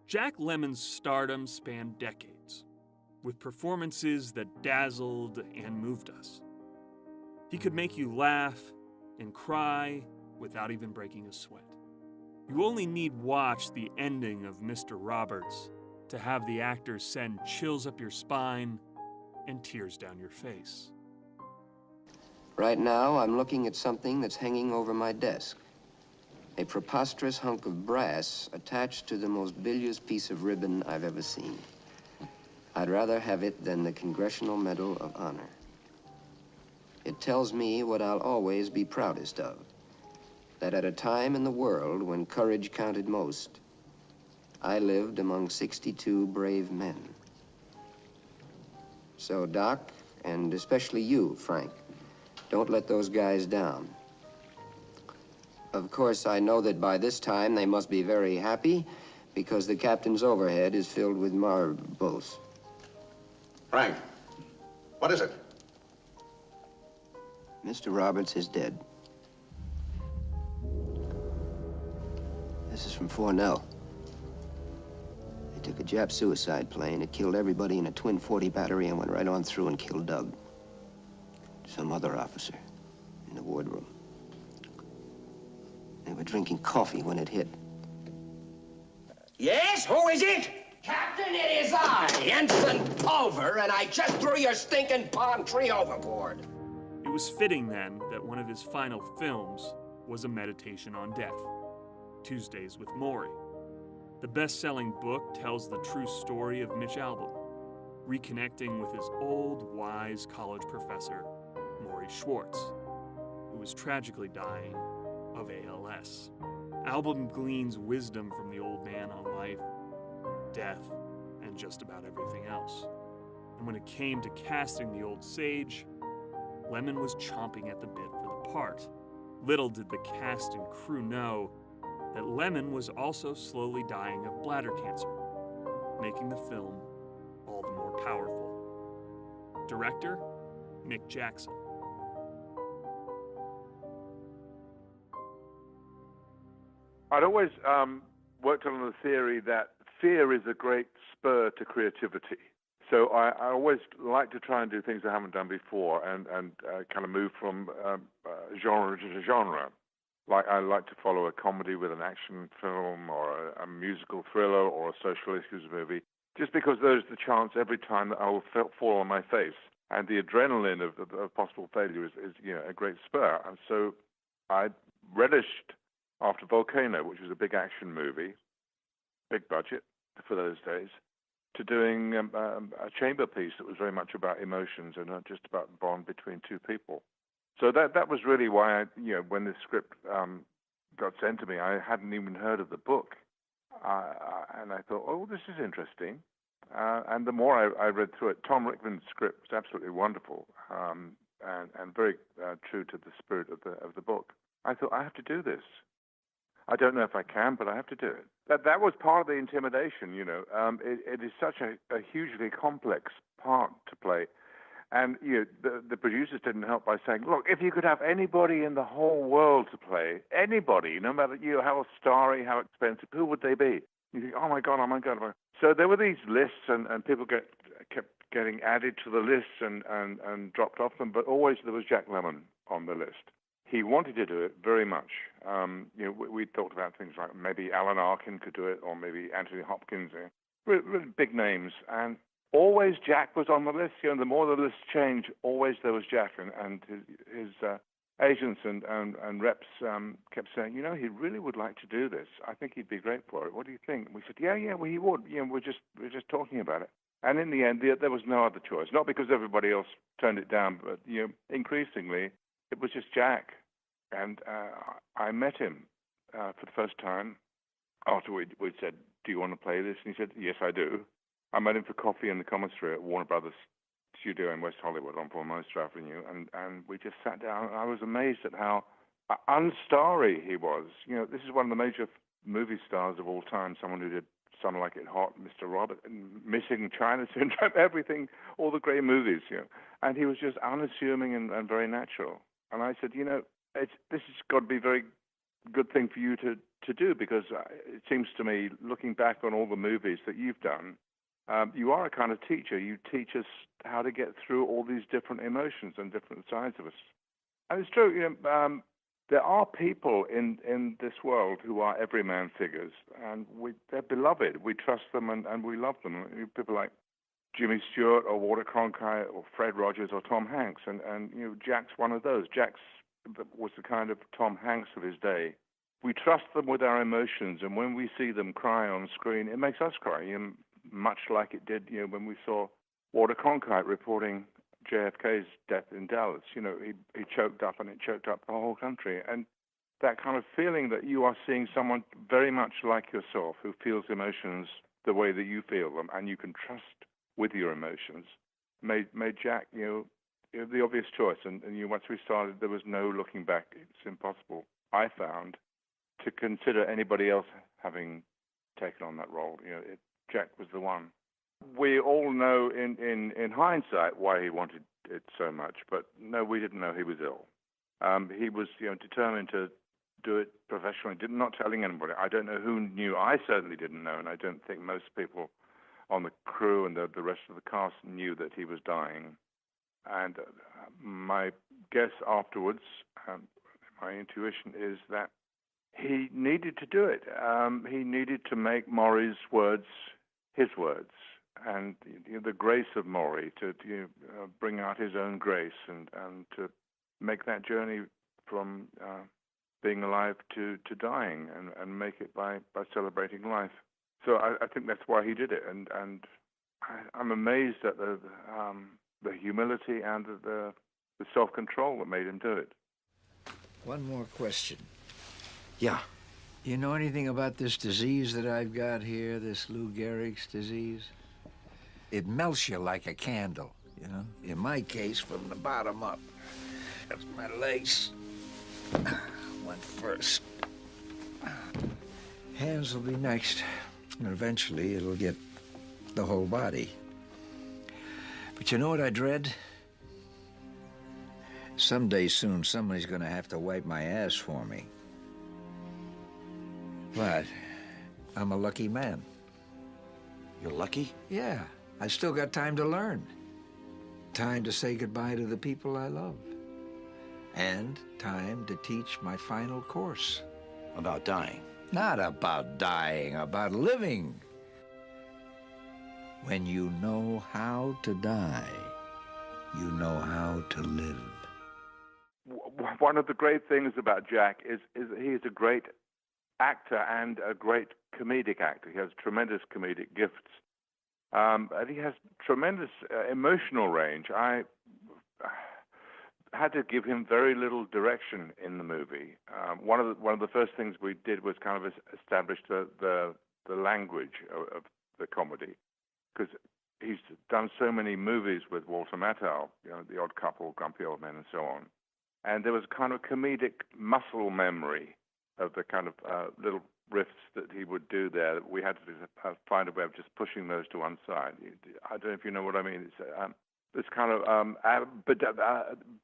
Jack Lemmon's stardom spanned decades, with performances that dazzled and moved us. He could make you laugh and cry without even breaking a sweat. You only need watch the ending of Mr. Roberts to have the actor send chills up your spine and tears down your face. Right now, I'm looking at something that's hanging over my desk. A preposterous hunk of brass attached to the most bilious piece of ribbon I've ever seen. I'd rather have it than the Congressional Medal of Honor. It tells me what I'll always be proudest of, that at a time in the world when courage counted most, I lived among 62 brave men. So, Doc, and especially you, Frank, don't let those guys down. Of course, I know that by this time they must be very happy because the captain's overhead is filled with marbles. Frank, what is it? Mr. Roberts is dead. This is from Fornell. They took a Jap suicide plane. It killed everybody in a twin 40 battery and went right on through and killed Doug. Some other officer in the wardroom. They were drinking coffee when it hit. Yes, who is it? Captain, it is I, Ensign Pulver, and I just threw your stinking palm tree overboard. It was fitting then that one of his final films was a meditation on death, Tuesdays with Morrie. The best-selling book tells the true story of Mitch Albom, reconnecting with his old, wise college professor, Morrie Schwartz, who was tragically dying of ALS. Albom gleans wisdom from the old man on life, death, and just about everything else. And when it came to casting the old sage, Lemmon was chomping at the bit for the part. Little did the cast and crew know that Lemmon was also slowly dying of bladder cancer, making the film all the more powerful. Director, Mick Jackson. I'd always worked on the theory that fear is a great spur to creativity. So I always like to try and do things I haven't done before and kind of move from genre to genre. Like I like to follow a comedy with an action film or a musical thriller or a social issues movie, just because there's the chance every time that I will fall on my face. And the adrenaline of possible failure is a great spur. And so I relished after Volcano, which was a big action movie, big budget for those days, to doing a chamber piece that was very much about emotions and not just about the bond between two people. So that was really why when this script got sent to me, I hadn't even heard of the book, and I thought, oh, this is interesting. And the more I read through it, Tom Rickman's script was absolutely wonderful and very true to the spirit of the book. I thought, I have to do this. I don't know if I can, but I have to do it. That was part of the intimidation, It is such a hugely complex part to play. And the producers didn't help by saying, look, if you could have anybody in the whole world to play, anybody, no matter how starry, how expensive, who would they be? You think, oh, my God. So there were these lists, and people kept getting added to the lists and dropped off them, but always there was Jack Lemmon on the list. He wanted to do it very much. We talked about things like maybe Alan Arkin could do it, or maybe Anthony Hopkins, really big names. And always Jack was on the list. The more the list changed, always there was Jack. And his agents and reps kept saying, he really would like to do this. I think he'd be great for it. What do you think? And we said, yeah, well, he would. We're just talking about it. And in the end, there was no other choice. Not because everybody else turned it down, but increasingly, it was just Jack. And I met him for the first time after we'd said, do you want to play this? And he said, yes, I do. I met him for coffee in the commissary at Warner Brothers studio in West Hollywood on Palmeister Avenue. And we just sat down, and I was amazed at how unstarry he was. This is one of the major movie stars of all time, someone who did Some Like It Hot, Mr. Robert, and Missing China Syndrome, everything, all the great movies, And he was just unassuming and very natural. And I said, this has got to be a very good thing for you to to do, because it seems to me, looking back on all the movies that you've done, you are a kind of teacher. You teach us how to get through all these different emotions and different sides of us. And it's true, you know, there are people in this world who are everyman figures, and they're beloved. We trust them and we love them. People like Jimmy Stewart or Walter Cronkite or Fred Rogers or Tom Hanks, and you know, Jack's one of those. Jack was the kind of Tom Hanks of his day. We trust them with our emotions, and when we see them cry on screen, it makes us cry, you know, much like it did, you know, when we saw Walter Cronkite reporting JFK's death in Dallas. You know, he choked up, and it choked up the whole country. And that kind of feeling that you are seeing someone very much like yourself who feels emotions the way that you feel them, and you can trust with your emotions, made Jack, you know, the obvious choice. And you know, once we started, there was no looking back. It's impossible, I found, to consider anybody else having taken on that role. You know, Jack was the one. We all know in hindsight why he wanted it so much, but no, we didn't know he was ill. He was, you know, determined to do it professionally, not telling anybody. I don't know who knew. I certainly didn't know, and I don't think most people on the crew and the rest of the cast knew that he was dying. And my guess afterwards, my intuition is that he needed to do it. He needed to make Morrie's words his words, and you know, the grace of Morrie to bring out his own grace and to make that journey from being alive to dying, and make it by celebrating life. So I think that's why he did it, and I'm amazed at the humility and the self-control that made him do it. One more question. Yeah. You know anything about this disease that I've got here, this Lou Gehrig's disease? It melts you like a candle, you know? In my case, from the bottom up. That's my legs. One first. Hands will be next. And eventually, it'll get the whole body. But you know what I dread? Someday soon, somebody's gonna have to wipe my ass for me. But I'm a lucky man. You're lucky? Yeah, I still got time to learn. Time to say goodbye to the people I love. And time to teach my final course. About dying? Not about dying, about living. When you know how to die, you know how to live. One of the great things about Jack is that he is a great actor and a great comedic actor. He has tremendous comedic gifts. And he has tremendous emotional range. I had to give him very little direction in the movie. One of the first things we did was kind of establish the language of the comedy, because he's done so many movies with Walter Matthau, you know, The Odd Couple, Grumpy Old Men, and so on. And there was a kind of comedic muscle memory of the kind of little riffs that he would do there. We had to find a way of just pushing those to one side. I don't know if you know what I mean. It's kind of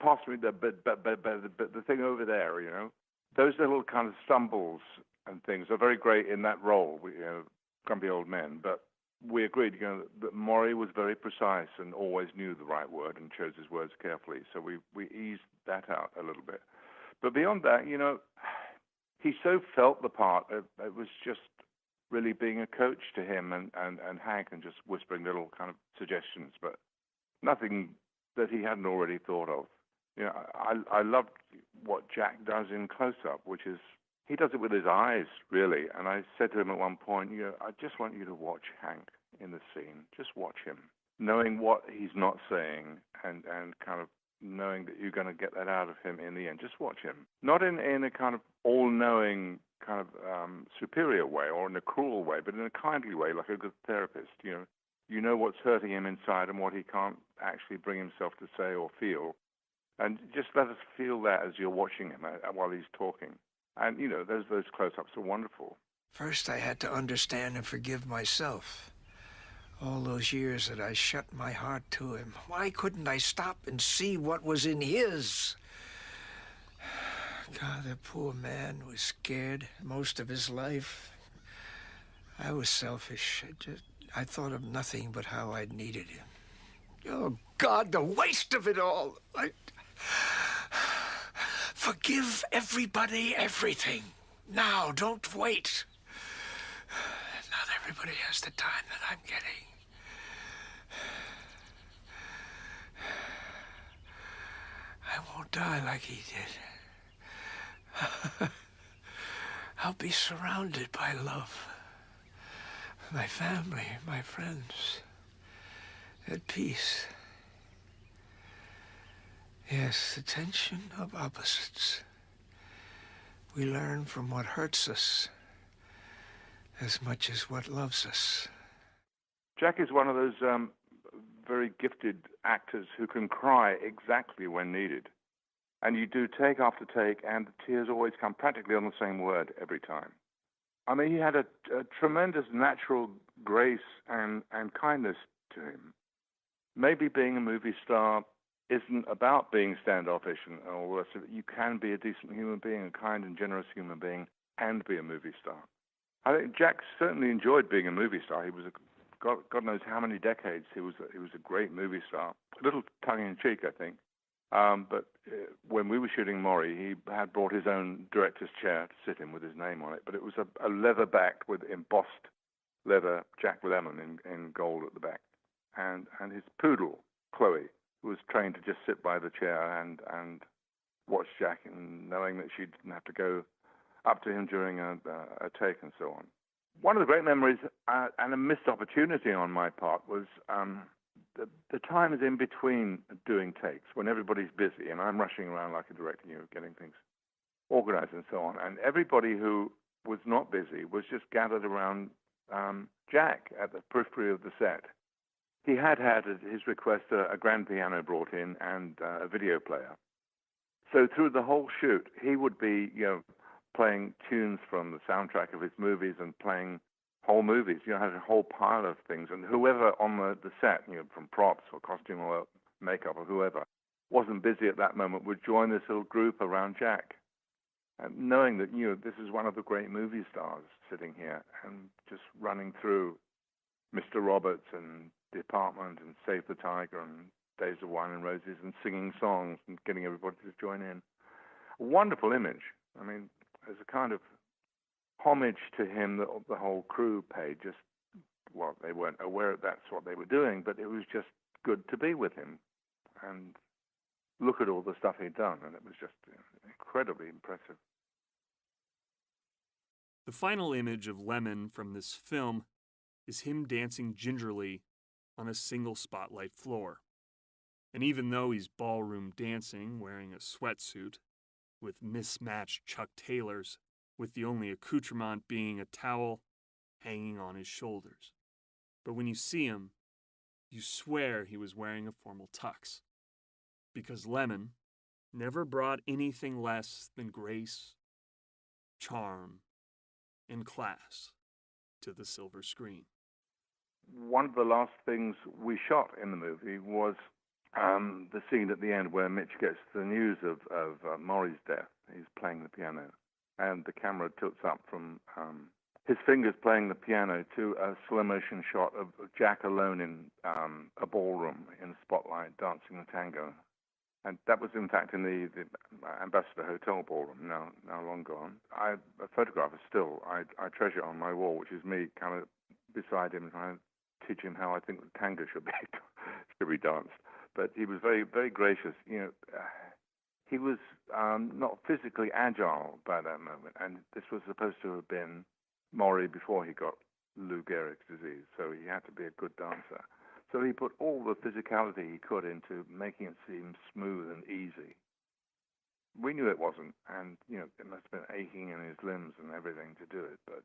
possibly the thing over there, you know. Those little kind of stumbles and things are very great in that role, you know, Grumpy Old Men. But we agreed, you know, that Morrie was very precise and always knew the right word and chose his words carefully. So we eased that out a little bit. But beyond that, you know, he so felt the part. It was just really being a coach to him and Hank, and just whispering little kind of suggestions, but nothing that he hadn't already thought of. You know, I loved what Jack does in close-up, which is he does it with his eyes, really. And I said to him at one point, you know, I just want you to watch Hank in the scene. Just watch him, knowing what he's not saying, and kind of knowing that you're going to get that out of him in the end. Just watch him. Not in a kind of all-knowing kind of superior way or in a cruel way, but in a kindly way, like a good therapist. You know what's hurting him inside and what he can't actually bring himself to say or feel. And just let us feel that as you're watching him while he's talking. And, you know, those close-ups are wonderful. First, I had to understand and forgive myself. All those years that I shut my heart to him. Why couldn't I stop and see what was in his? God, that poor man was scared most of his life. I was selfish. I thought of nothing but how I needed him. Oh, God, the waste of it all. Forgive everybody everything. Now, don't wait. Not everybody has the time that I'm getting. I won't die like he did. I'll be surrounded by love. My family, my friends, at peace. Yes, the tension of opposites. We learn from what hurts us as much as what loves us. Jack is one of those very gifted actors who can cry exactly when needed. And you do take after take, and the tears always come practically on the same word every time. I mean, he had a tremendous natural grace and kindness to him. Maybe being a movie star isn't about being standoffish and all the rest of it. You can be a decent human being, a kind and generous human being, and be a movie star. I think Jack certainly enjoyed being a movie star. He was God knows how many decades he was a great movie star. A little tongue-in-cheek, I think. But when we were shooting Morrie, he had brought his own director's chair to sit in with his name on it. But it was a leather-backed with embossed leather Jack Lemmon in gold at the back. And his poodle, Chloe, was trained to just sit by the chair and watch Jack, and knowing that she didn't have to go up to him during a take and so on. One of the great memories and a missed opportunity on my part was the times in between doing takes when everybody's busy and I'm rushing around like a director, getting things organized and so on. And everybody who was not busy was just gathered around Jack at the periphery of the set. He had at his request a grand piano brought in and a video player. So through the whole shoot, he would be, playing tunes from the soundtrack of his movies and playing whole movies. Had a whole pile of things. And whoever on the set, from props or costume or makeup or whoever, wasn't busy at that moment would join this little group around Jack. And knowing that, this is one of the great movie stars sitting here and just running through Mr. Roberts and The Apartment and Save the Tiger and Days of Wine and Roses and singing songs and getting everybody to join in. A wonderful image. I mean, as a kind of homage to him that the whole crew paid. They weren't aware that's what they were doing, but it was just good to be with him and look at all the stuff he'd done, and it was just incredibly impressive. The final image of Lemmon from this film is him dancing gingerly on a single spotlight floor. And even though he's ballroom dancing, wearing a sweatsuit, with mismatched Chuck Taylors, with the only accoutrement being a towel hanging on his shoulders. But when you see him, you swear he was wearing a formal tux. Because Lemmon never brought anything less than grace, charm, and class to the silver screen. One of the last things we shot in the movie was the scene at the end where Mitch gets the news of Morrie's death. He's playing the piano, and the camera tilts up from his fingers playing the piano to a slow motion shot of Jack alone in a ballroom in the spotlight dancing the tango. And that was, in fact, in the Ambassador Hotel ballroom, now long gone. A photograph is still I treasure on my wall, which is me kind of beside him trying to teach him how I think the tango should be danced. But he was very, very gracious. He was not physically agile by that moment, and this was supposed to have been Morrie before he got Lou Gehrig's disease, so he had to be a good dancer. So he put all the physicality he could into making it seem smooth and easy. We knew it wasn't, and it must have been aching in his limbs and everything to do it, but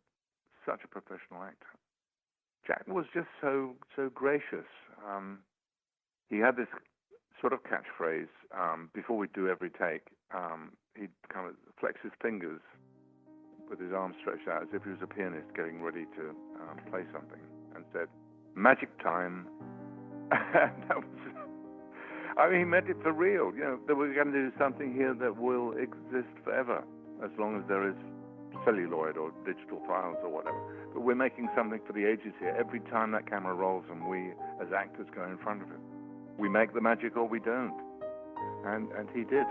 such a professional actor. Jack was just so gracious. He had this sort of catchphrase before we'd do every take. He'd kind of flex his fingers with his arms stretched out as if he was a pianist getting ready to play something, and said, "Magic time." I mean, he meant it for real, you know, that we're going to do something here that will exist forever, as long as there is celluloid or digital files or whatever. But we're making something for the ages here. Every time that camera rolls and we, as actors, go in front of it, we make the magic or we don't. And he did.